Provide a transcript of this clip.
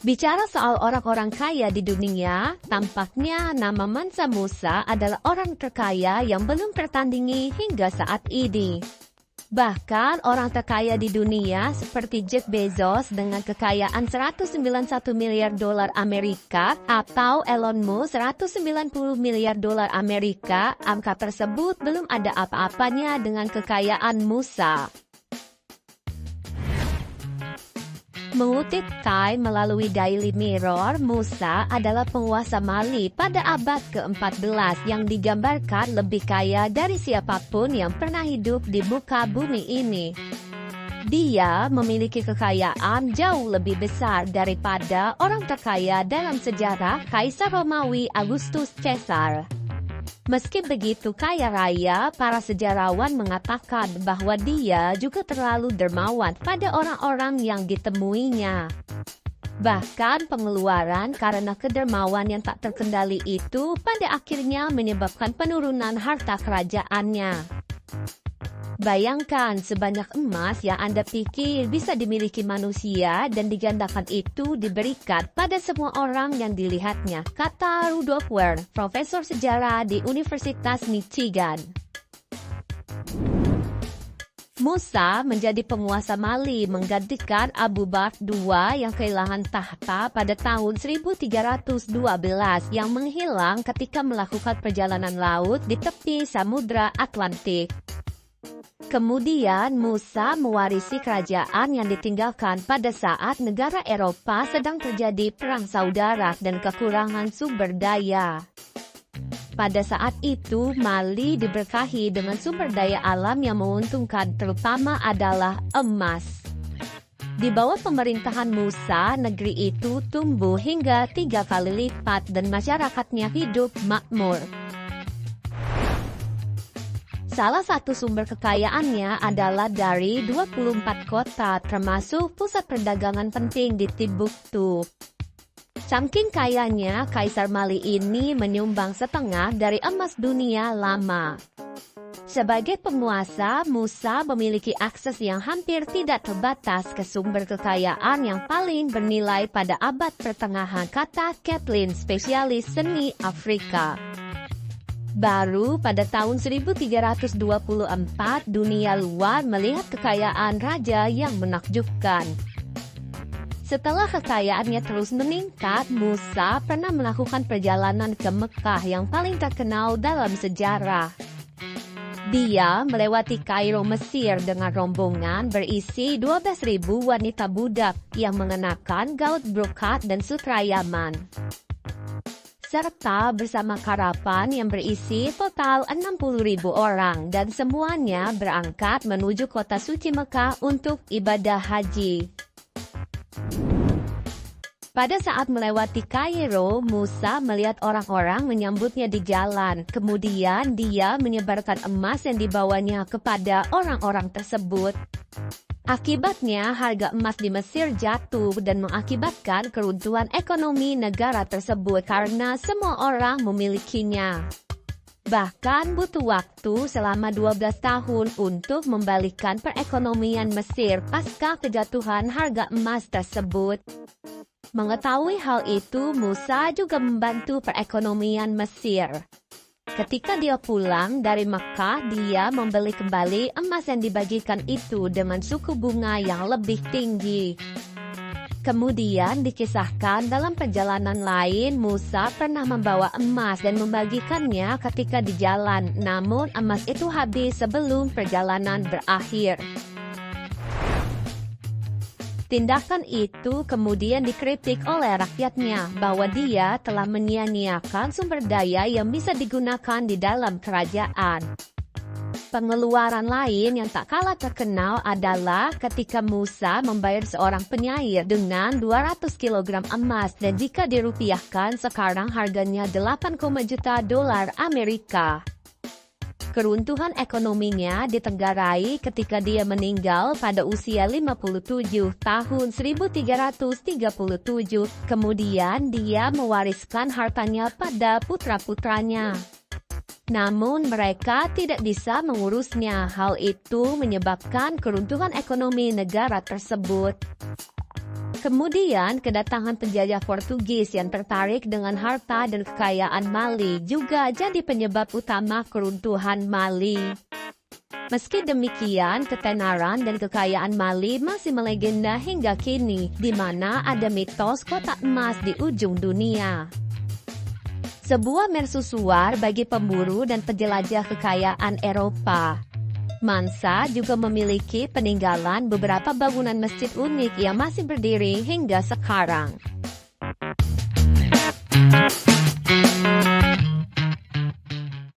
Bicara soal orang-orang kaya di dunia, tampaknya nama Mansa Musa adalah orang terkaya yang belum tertandingi hingga saat ini. Bahkan orang terkaya di dunia seperti Jeff Bezos dengan kekayaan 191 miliar dolar Amerika atau Elon Musk 190 miliar dolar Amerika, angka tersebut belum ada apa-apanya dengan kekayaan Musa. Mengutip Time melalui Daily Mirror, Musa adalah penguasa Mali pada abad ke-14 yang digambarkan lebih kaya dari siapapun yang pernah hidup di muka bumi ini. Dia memiliki kekayaan jauh lebih besar daripada orang terkaya dalam sejarah Kaisar Romawi Augustus Caesar. Meski begitu kaya raya, para sejarawan mengatakan bahwa dia juga terlalu dermawan pada orang-orang yang ditemuinya. Bahkan pengeluaran karena kedermawan yang tak terkendali itu pada akhirnya menyebabkan penurunan harta kerajaannya. Bayangkan sebanyak emas yang Anda pikir bisa dimiliki manusia dan digandakan itu diberikan pada semua orang yang dilihatnya, kata Rudolf Ware, profesor sejarah di Universitas Michigan. Musa menjadi penguasa Mali menggantikan Abu Bakr II yang kehilangan tahta pada tahun 1312 yang menghilang ketika melakukan perjalanan laut di tepi Samudra Atlantik. Kemudian Musa mewarisi kerajaan yang ditinggalkan pada saat negara Eropa sedang terjadi perang saudara dan kekurangan sumber daya. Pada saat itu, Mali diberkahi dengan sumber daya alam yang menguntungkan, terutama adalah emas. Di bawah pemerintahan Musa, negeri itu tumbuh hingga 3 kali lipat dan masyarakatnya hidup makmur. Salah satu sumber kekayaannya adalah dari 24 kota, termasuk pusat perdagangan penting di Timbuktu. Saking kayanya, Kaisar Mali ini menyumbang setengah dari emas dunia lama. Sebagai penguasa, Musa memiliki akses yang hampir tidak terbatas ke sumber kekayaan yang paling bernilai pada abad pertengahan, kata Kathleen, spesialis seni Afrika. Baru pada tahun 1324, dunia luar melihat kekayaan raja yang menakjubkan. Setelah kekayaannya terus meningkat, Musa pernah melakukan perjalanan ke Mekah yang paling terkenal dalam sejarah. Dia melewati Kairo, Mesir dengan rombongan berisi 12.000 wanita budak yang mengenakan gaun brokat dan sutra Yaman, serta bersama karavan yang berisi total 60.000 orang, dan semuanya berangkat menuju kota suci Mekah untuk ibadah haji. Pada saat melewati Kairo, Musa melihat orang-orang menyambutnya di jalan. Kemudian dia menyebarkan emas yang dibawanya kepada orang-orang tersebut. Akibatnya, harga emas di Mesir jatuh dan mengakibatkan keruntuhan ekonomi negara tersebut karena semua orang memilikinya. Bahkan butuh waktu selama 12 tahun untuk membalikkan perekonomian Mesir pasca kejatuhan harga emas tersebut. Mengetahui hal itu, Musa juga membantu perekonomian Mesir. Ketika dia pulang dari Mekah, dia membeli kembali emas yang dibagikan itu dengan suku bunga yang lebih tinggi. Kemudian dikisahkan dalam perjalanan lain, Musa pernah membawa emas dan membagikannya ketika di jalan, namun emas itu habis sebelum perjalanan berakhir. Tindakan itu kemudian dikritik oleh rakyatnya bahwa dia telah menyia-nyiakan sumber daya yang bisa digunakan di dalam kerajaan. Pengeluaran lain yang tak kalah terkenal adalah ketika Musa membayar seorang penyair dengan 200 kg emas, dan jika dirupiahkan sekarang harganya 8, juta dolar Amerika. Keruntuhan ekonominya ditenggarai ketika dia meninggal pada usia 57 tahun 1337. Kemudian dia mewariskan hartanya pada putra-putranya. Namun mereka tidak bisa mengurusnya. Hal itu menyebabkan keruntuhan ekonomi negara tersebut. Kemudian, kedatangan penjajah Portugis yang tertarik dengan harta dan kekayaan Mali juga jadi penyebab utama keruntuhan Mali. Meski demikian, ketenaran dan kekayaan Mali masih melegenda hingga kini, di mana ada mitos kotak emas di ujung dunia. Sebuah mercusuar bagi pemburu dan penjelajah kekayaan Eropa. Mansa juga memiliki peninggalan beberapa bangunan masjid unik yang masih berdiri hingga sekarang.